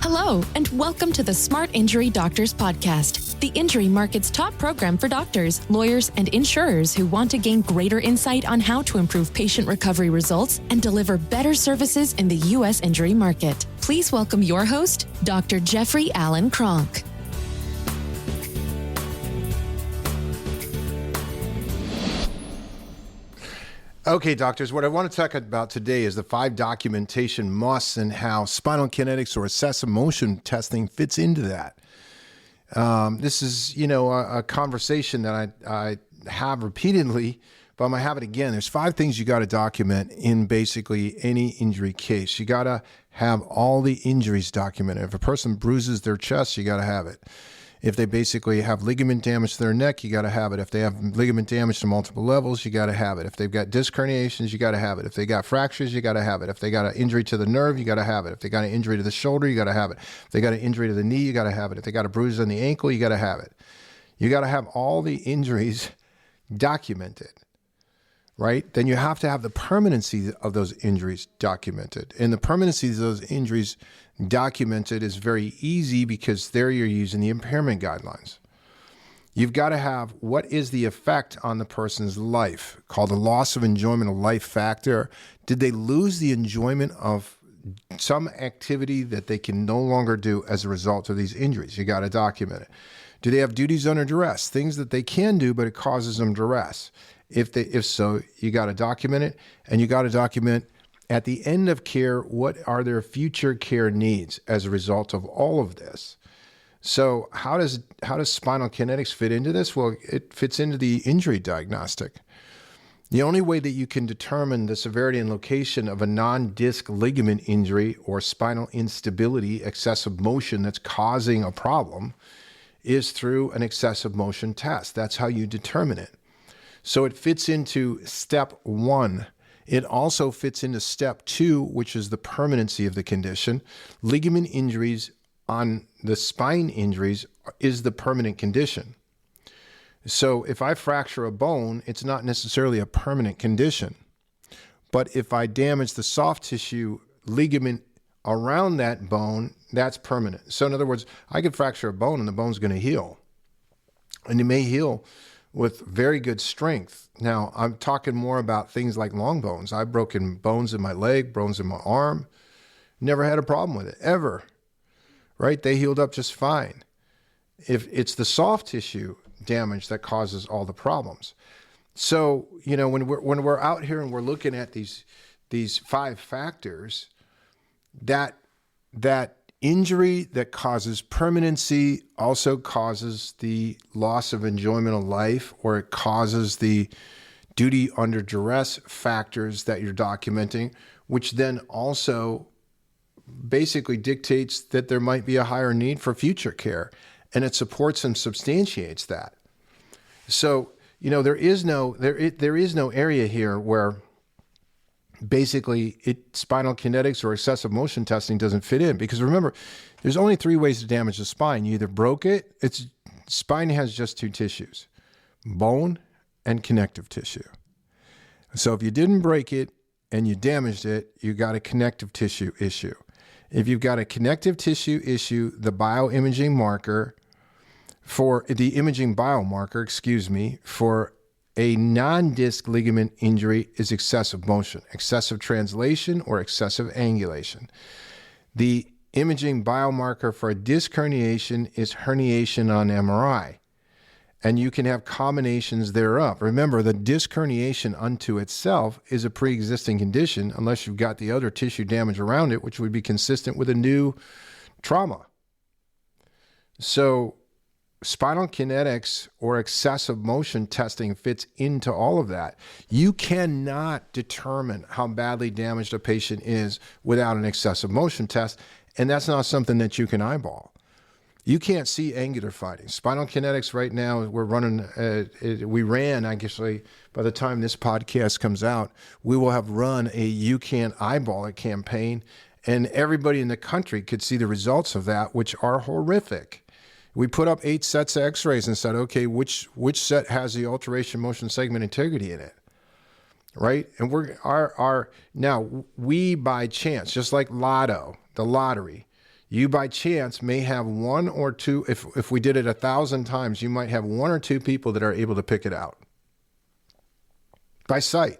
Hello, and welcome to the Smart Injury Doctors Podcast, the injury market's top program for doctors, lawyers, and insurers who want to gain greater insight on how to improve patient recovery results and deliver better services in the U.S. injury market. Please welcome your host, Dr. Jeffrey Allen Kronk. Okay, doctors, what I want to talk about today is the 5 documentation musts and how spinal kinetics or excessive motion testing fits into that. This is, a conversation that I have repeatedly, but I'm going to have it again. There's 5 things you got to document in basically any injury case. You got to have all the injuries documented. If a person bruises their chest, you got to have it. If they basically have ligament damage to their neck, you got to have it. If they have ligament damage to multiple levels, you got to have it. If they've got disc herniations, you got to have it. If they got fractures, you got to have it. If they got an injury to the nerve, you got to have it. If they got an injury to the shoulder, you got to have it. If they got an injury to the knee, you got to have it. If they got a bruise on the ankle, you got to have it. You got to have all the injuries documented, right? Then you have to have the permanency of those injuries documented. And the permanency of those injuries documented is very easy because there you're using the impairment guidelines. You've got to have what is the effect on the person's life, called the loss of enjoyment of life factor. Did they lose the enjoyment of some activity that they can no longer do as a result of these injuries? You got to document it. Do they have duties under duress, things that they can do, but it causes them duress? If so, you got to document it, and you got to document at the end of care, what are their future care needs as a result of all of this? So how does spinal kinetics fit into this? Well, it fits into the injury diagnostic. The only way that you can determine the severity and location of a non-disc ligament injury or spinal instability, excessive motion that's causing a problem, is through an excessive motion test. That's how you determine it. So it fits into step 1. It also fits into step 2, which is the permanency of the condition. Ligament injuries on the spine injuries is the permanent condition. So if I fracture a bone, it's not necessarily a permanent condition. But if I damage the soft tissue ligament around that bone, that's permanent. So in other words, I could fracture a bone and the bone's going to heal. And it may heal with very good strength. Now, I'm talking more about things like long bones. I've broken bones in my leg, bones in my arm. Never had a problem with it, ever. Right? They healed up just fine. If it's the soft tissue damage that causes all the problems. So, when we're out here and we're looking at these 5 factors, that injury that causes permanency also causes the loss of enjoyment of life, or it causes the duty under duress factors that you're documenting, which then also basically dictates that there might be a higher need for future care, and it supports and substantiates that. So, there is no area here where basically spinal kinetics or excessive motion testing doesn't fit in, because remember, there's only 3 ways to damage the spine. You either broke it. Spine has just 2 tissues, bone and connective tissue. So if you didn't break it and you damaged it, you got a connective tissue issue. If you've got a connective tissue issue, the bioimaging marker for a non-disc ligament injury is excessive motion, excessive translation, or excessive angulation. The imaging biomarker for a disc herniation is herniation on MRI, and you can have combinations thereof. Remember, the disc herniation unto itself is a pre-existing condition unless you've got the other tissue damage around it, which would be consistent with a new trauma. So spinal kinetics or excessive motion testing fits into all of that. You cannot determine how badly damaged a patient is without an excessive motion test, and that's not something that you can eyeball. You can't see angular findings. Spinal kinetics right now, we ran, actually, by the time this podcast comes out, we will have run a You Can't Eyeball It campaign, and everybody in the country could see the results of that, which are horrific. We put up 8 sets of x-rays and said, okay, which set has the alteration motion segment integrity in it, right? And now we by chance, just like the lottery, You by chance may have one or two, if we did it 1,000 times, you might have one or two people that are able to pick it out by sight.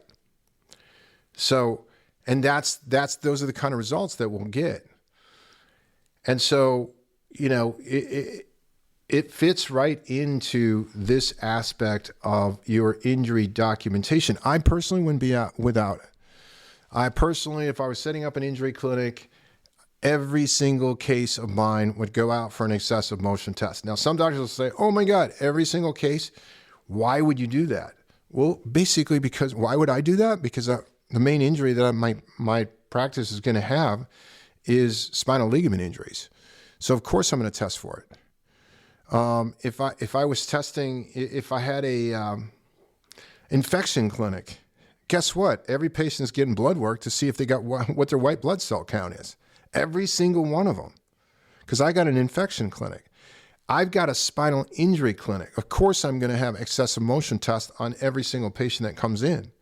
So, and those are the kind of results that we'll get. And so, it fits right into this aspect of your injury documentation. I personally wouldn't be out without it. I personally, if I was setting up an injury clinic, every single case of mine would go out for an excessive motion test. Now, some doctors will say, oh my God, every single case. Why would you do that? Well, basically because, why would I do that? Because the main injury that my practice is going to have is spinal ligament injuries. So of course I'm going to test for it. If I was testing, if I had a infection clinic, guess what? Every patient's getting blood work to see if they got what their white blood cell count is. Every single one of them. Because I got an infection clinic. I've got a spinal injury clinic. Of course I'm going to have excessive motion tests on every single patient that comes in.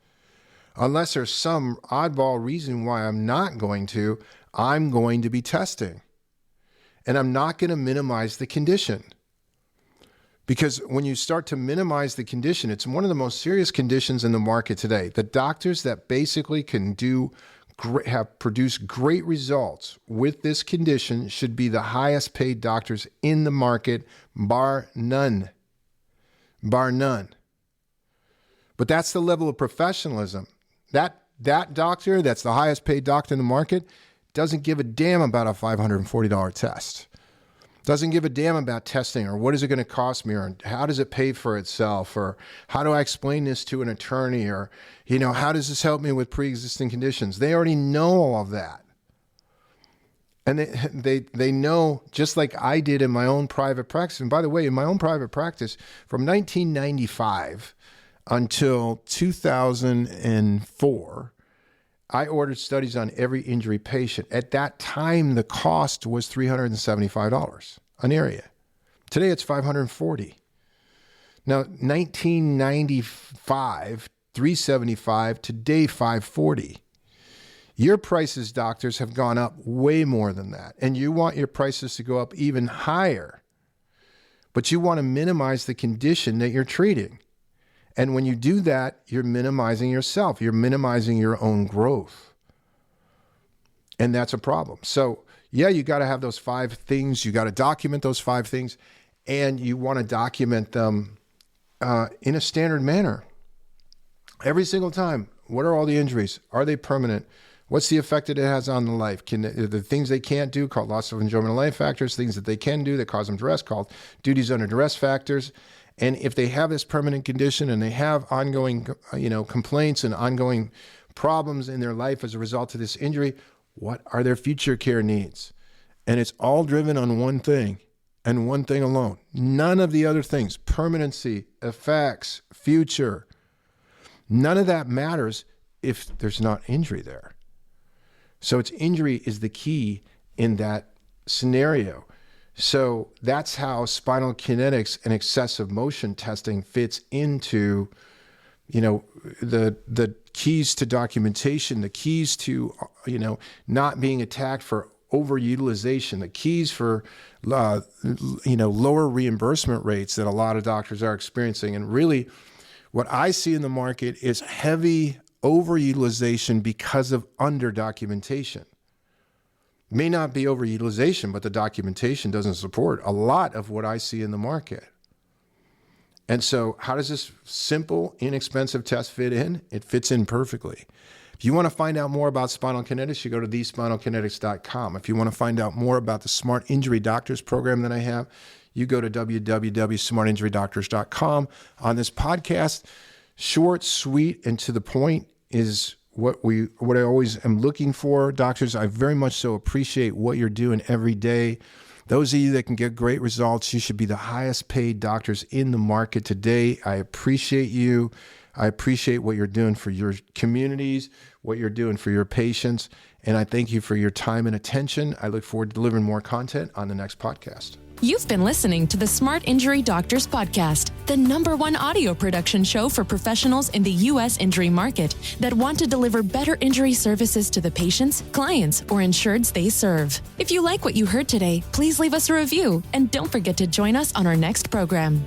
Unless there's some oddball reason why I'm not going to, I'm going to be testing. And I'm not going to minimize the condition. Because when you start to minimize the condition, it's one of the most serious conditions in the market today. The doctors that basically can have produced great results with this condition should be the highest paid doctors in the market, bar none. Bar none. But that's the level of professionalism. That doctor that's the highest paid doctor in the market doesn't give a damn about a $540 test. Doesn't give a damn about testing or what is it going to cost me or how does it pay for itself or how do I explain this to an attorney or, how does this help me with pre-existing conditions? They already know all of that. And they know, just like I did in my own private practice. And by the way, in my own private practice, from 1995 until 2004, I ordered studies on every injury patient. At that time, the cost was $375 an area. Today, it's $540. Now, 1995, $375. Today, $540. Your prices, doctors, have gone up way more than that. And you want your prices to go up even higher. But you want to minimize the condition that you're treating. And when you do that, you're minimizing yourself. You're minimizing your own growth. And that's a problem. So, yeah, you got to have those 5 things. You got to document those 5 things. And you want to document them in a standard manner. Every single time. What are all the injuries? Are they permanent? What's the effect that it has on the life? The things they can't do, called loss of enjoyment of life factors, things that they can do that cause them duress, called duties under duress factors. And if they have this permanent condition and they have ongoing, complaints and ongoing problems in their life as a result of this injury, what are their future care needs? And it's all driven on one thing and one thing alone. None of the other things, permanency, effects, future, none of that matters if there's not injury there. So it's injury is the key in that scenario. So that's how spinal kinetics and excessive motion testing fits into, the keys to documentation, the keys to, not being attacked for overutilization, the keys for, lower reimbursement rates that a lot of doctors are experiencing. And really what I see in the market is heavy overutilization because of under-documentation. May not be overutilization, but the documentation doesn't support a lot of what I see in the market. And so how does this simple, inexpensive test fit in? It fits in perfectly. If you want to find out more about Spinal Kinetics, you go to thespinalkinetics.com. If you want to find out more about the Smart Injury Doctors program that I have, you go to www.smartinjurydoctors.com. On this podcast, short, sweet, and to the point is what I always am looking for. Doctors, I very much so appreciate what you're doing every day. Those of you that can get great results, you should be the highest paid doctors in the market today. I appreciate you. I appreciate what you're doing for your communities, what you're doing for your patients, and I thank you for your time and attention. I look forward to delivering more content on the next podcast. You've been listening to the Smart Injury Doctors Podcast, the #1 audio production show for professionals in the U.S. injury market that want to deliver better injury services to the patients, clients, or insureds they serve. If you like what you heard today, please leave us a review and don't forget to join us on our next program.